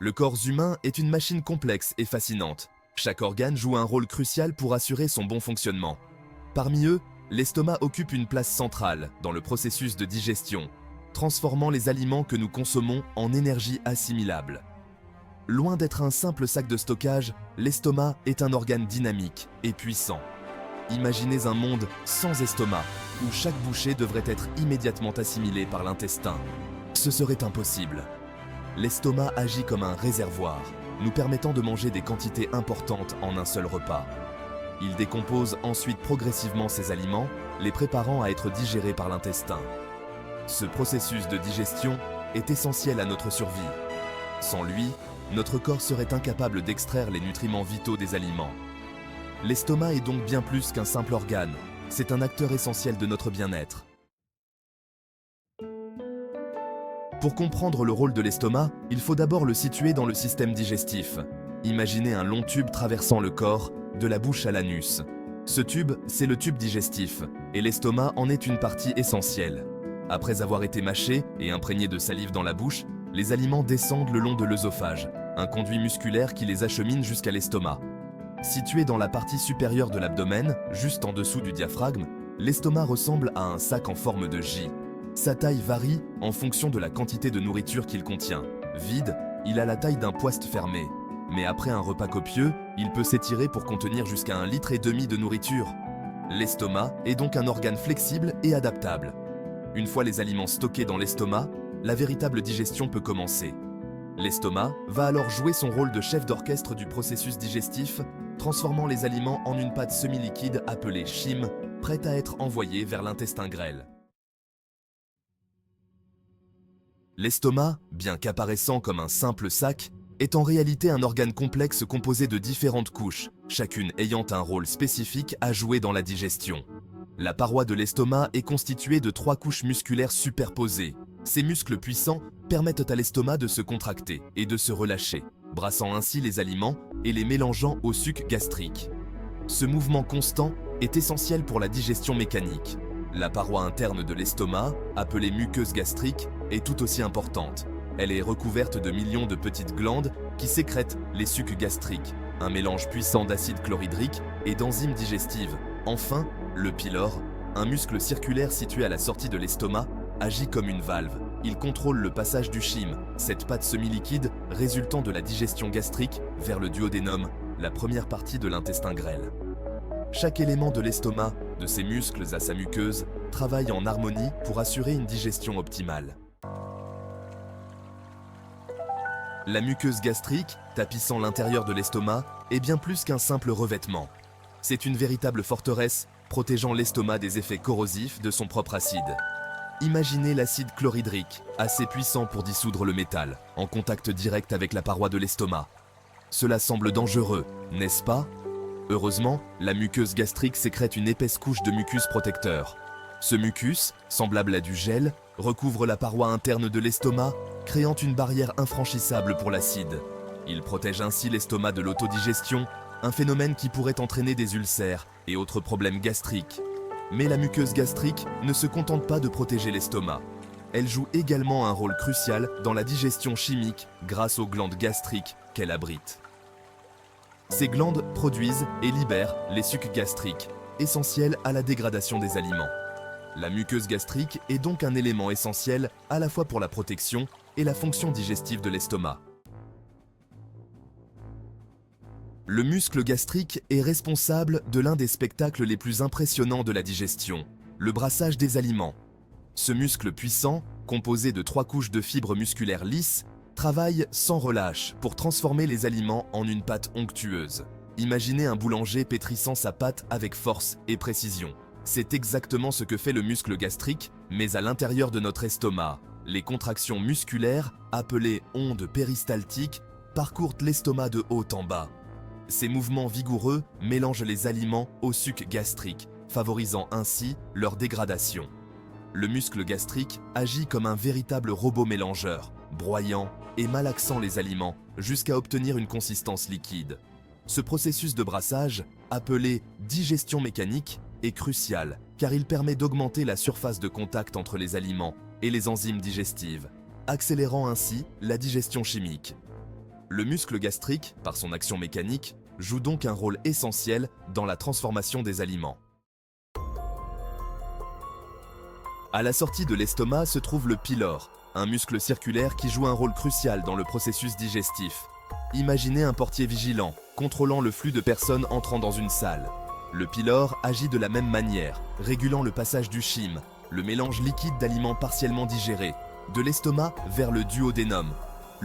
Le corps humain est une machine complexe et fascinante. Chaque organe joue un rôle crucial pour assurer son bon fonctionnement. Parmi eux, l'estomac occupe une place centrale dans le processus de digestion, transformant les aliments que nous consommons en énergie assimilable. Loin d'être un simple sac de stockage, l'estomac est un organe dynamique et puissant. Imaginez un monde sans estomac, où chaque bouchée devrait être immédiatement assimilée par l'intestin. Ce serait impossible. L'estomac agit comme un réservoir, nous permettant de manger des quantités importantes en un seul repas. Il décompose ensuite progressivement ces aliments, les préparant à être digérés par l'intestin. Ce processus de digestion est essentiel à notre survie. Sans lui, notre corps serait incapable d'extraire les nutriments vitaux des aliments. L'estomac est donc bien plus qu'un simple organe, c'est un acteur essentiel de notre bien-être. Pour comprendre le rôle de l'estomac, il faut d'abord le situer dans le système digestif. Imaginez un long tube traversant le corps, de la bouche à l'anus. Ce tube, c'est le tube digestif, et l'estomac en est une partie essentielle. Après avoir été mâché et imprégné de salive dans la bouche, les aliments descendent le long de l'œsophage, un conduit musculaire qui les achemine jusqu'à l'estomac. Situé dans la partie supérieure de l'abdomen, juste en dessous du diaphragme, l'estomac ressemble à un sac en forme de J. Sa taille varie en fonction de la quantité de nourriture qu'il contient. Vide, il a la taille d'un poiste fermé. Mais après un repas copieux, il peut s'étirer pour contenir jusqu'à 1,5 litre de nourriture. L'estomac est donc un organe flexible et adaptable. Une fois les aliments stockés dans l'estomac, la véritable digestion peut commencer. L'estomac va alors jouer son rôle de chef d'orchestre du processus digestif, transformant les aliments en une pâte semi-liquide appelée chyme, prête à être envoyée vers l'intestin grêle. L'estomac, bien qu'apparaissant comme un simple sac, est en réalité un organe complexe composé de différentes couches, chacune ayant un rôle spécifique à jouer dans la digestion. La paroi de l'estomac est constituée de 3 couches musculaires superposées. Ces muscles puissants permettent à l'estomac de se contracter et de se relâcher, brassant ainsi les aliments et les mélangeant au suc gastrique. Ce mouvement constant est essentiel pour la digestion mécanique. La paroi interne de l'estomac, appelée muqueuse gastrique, est tout aussi importante. Elle est recouverte de millions de petites glandes qui sécrètent les sucs gastriques, un mélange puissant d'acide chlorhydrique et d'enzymes digestives. Enfin, le pylore, un muscle circulaire situé à la sortie de l'estomac, agit comme une valve. Il contrôle le passage du chyme, cette pâte semi-liquide résultant de la digestion gastrique, vers le duodénum, la première partie de l'intestin grêle. Chaque élément de l'estomac, de ses muscles à sa muqueuse, travaille en harmonie pour assurer une digestion optimale. La muqueuse gastrique, tapissant l'intérieur de l'estomac, est bien plus qu'un simple revêtement. C'est une véritable forteresse, protégeant l'estomac des effets corrosifs de son propre acide. Imaginez l'acide chlorhydrique, assez puissant pour dissoudre le métal, en contact direct avec la paroi de l'estomac. Cela semble dangereux, n'est-ce pas? Heureusement, la muqueuse gastrique sécrète une épaisse couche de mucus protecteur. Ce mucus, semblable à du gel, recouvre la paroi interne de l'estomac, créant une barrière infranchissable pour l'acide. Il protège ainsi l'estomac de l'autodigestion, un phénomène qui pourrait entraîner des ulcères et autres problèmes gastriques. Mais la muqueuse gastrique ne se contente pas de protéger l'estomac. Elle joue également un rôle crucial dans la digestion chimique grâce aux glandes gastriques qu'elle abrite. Ces glandes produisent et libèrent les sucs gastriques, essentiels à la dégradation des aliments. La muqueuse gastrique est donc un élément essentiel à la fois pour la protection et la fonction digestive de l'estomac. Le muscle gastrique est responsable de l'un des spectacles les plus impressionnants de la digestion, le brassage des aliments. Ce muscle puissant, composé de 3 couches de fibres musculaires lisses, travaille sans relâche pour transformer les aliments en une pâte onctueuse. Imaginez un boulanger pétrissant sa pâte avec force et précision. C'est exactement ce que fait le muscle gastrique, mais à l'intérieur de notre estomac. Les contractions musculaires, appelées ondes péristaltiques, parcourent l'estomac de haut en bas. Ces mouvements vigoureux mélangent les aliments au suc gastrique, favorisant ainsi leur dégradation. Le muscle gastrique agit comme un véritable robot mélangeur, broyant et malaxant les aliments jusqu'à obtenir une consistance liquide. Ce processus de brassage, appelé digestion mécanique, est crucial car il permet d'augmenter la surface de contact entre les aliments et les enzymes digestives, accélérant ainsi la digestion chimique. Le muscle gastrique, par son action mécanique, joue donc un rôle essentiel dans la transformation des aliments. À la sortie de l'estomac se trouve le pylore, un muscle circulaire qui joue un rôle crucial dans le processus digestif. Imaginez un portier vigilant, contrôlant le flux de personnes entrant dans une salle. Le pylore agit de la même manière, régulant le passage du chyme, le mélange liquide d'aliments partiellement digérés, de l'estomac vers le duodénum.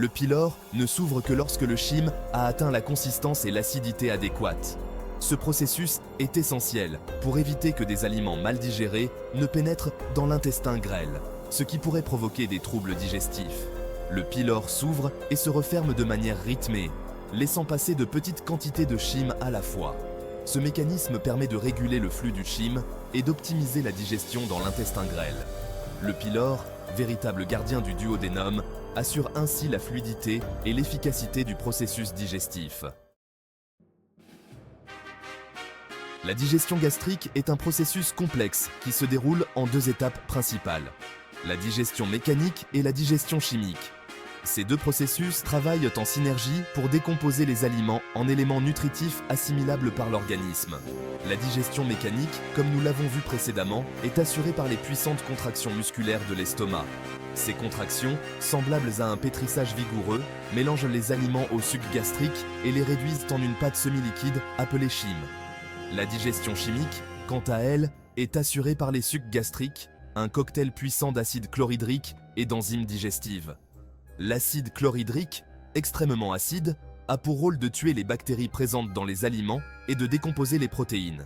Le pylore ne s'ouvre que lorsque le chyme a atteint la consistance et l'acidité adéquates. Ce processus est essentiel pour éviter que des aliments mal digérés ne pénètrent dans l'intestin grêle, ce qui pourrait provoquer des troubles digestifs. Le pylore s'ouvre et se referme de manière rythmée, laissant passer de petites quantités de chyme à la fois. Ce mécanisme permet de réguler le flux du chyme et d'optimiser la digestion dans l'intestin grêle. Le pylore, véritable gardien du duodénum, assure ainsi la fluidité et l'efficacité du processus digestif. La digestion gastrique est un processus complexe qui se déroule en deux étapes principales, la digestion mécanique et la digestion chimique. Ces deux processus travaillent en synergie pour décomposer les aliments en éléments nutritifs assimilables par l'organisme. La digestion mécanique, comme nous l'avons vu précédemment, est assurée par les puissantes contractions musculaires de l'estomac. Ces contractions, semblables à un pétrissage vigoureux, mélangent les aliments au suc gastrique et les réduisent en une pâte semi-liquide appelée chyme. La digestion chimique, quant à elle, est assurée par les sucs gastriques, un cocktail puissant d'acide chlorhydrique et d'enzymes digestives. L'acide chlorhydrique, extrêmement acide, a pour rôle de tuer les bactéries présentes dans les aliments et de décomposer les protéines.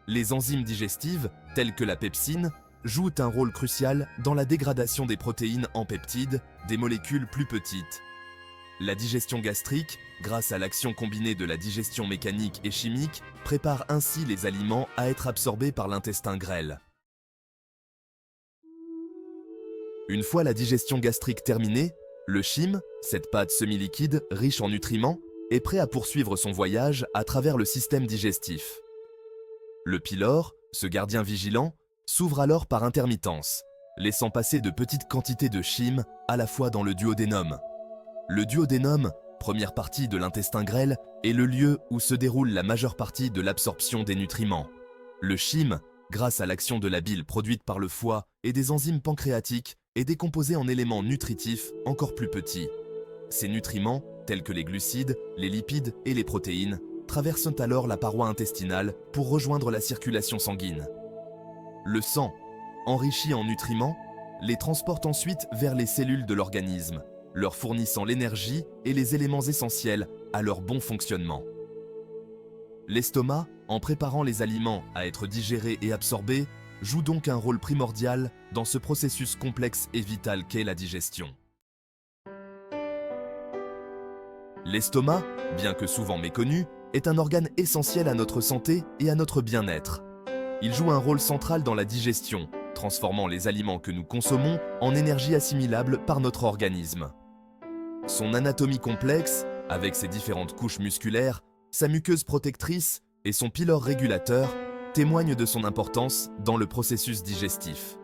Les enzymes digestives, telles que la pepsine, jouent un rôle crucial dans la dégradation des protéines en peptides, des molécules plus petites. La digestion gastrique, grâce à l'action combinée de la digestion mécanique et chimique, prépare ainsi les aliments à être absorbés par l'intestin grêle. Une fois la digestion gastrique terminée, le chyme, cette pâte semi-liquide riche en nutriments, est prêt à poursuivre son voyage à travers le système digestif. Le pylore, ce gardien vigilant, s'ouvre alors par intermittence, laissant passer de petites quantités de chyme à la fois dans le duodénum. Le duodénum, première partie de l'intestin grêle, est le lieu où se déroule la majeure partie de l'absorption des nutriments. Le chyme, grâce à l'action de la bile produite par le foie et des enzymes pancréatiques, est décomposé en éléments nutritifs encore plus petits. Ces nutriments, tels que les glucides, les lipides et les protéines, traversent alors la paroi intestinale pour rejoindre la circulation sanguine. Le sang, enrichi en nutriments, les transporte ensuite vers les cellules de l'organisme, leur fournissant l'énergie et les éléments essentiels à leur bon fonctionnement. L'estomac, en préparant les aliments à être digérés et absorbés, joue donc un rôle primordial dans ce processus complexe et vital qu'est la digestion. L'estomac, bien que souvent méconnu, est un organe essentiel à notre santé et à notre bien-être. Il joue un rôle central dans la digestion, transformant les aliments que nous consommons en énergie assimilable par notre organisme. Son anatomie complexe, avec ses différentes couches musculaires, sa muqueuse protectrice et son pylore régulateur, témoignent de son importance dans le processus digestif.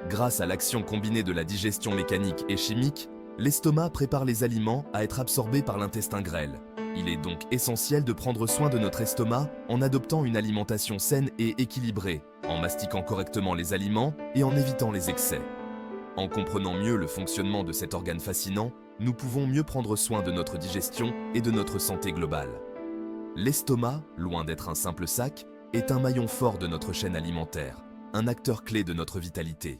Grâce à l'action combinée de la digestion mécanique et chimique, l'estomac prépare les aliments à être absorbés par l'intestin grêle. Il est donc essentiel de prendre soin de notre estomac en adoptant une alimentation saine et équilibrée, en mastiquant correctement les aliments et en évitant les excès. En comprenant mieux le fonctionnement de cet organe fascinant, nous pouvons mieux prendre soin de notre digestion et de notre santé globale. L'estomac, loin d'être un simple sac, est un maillon fort de notre chaîne alimentaire, un acteur clé de notre vitalité.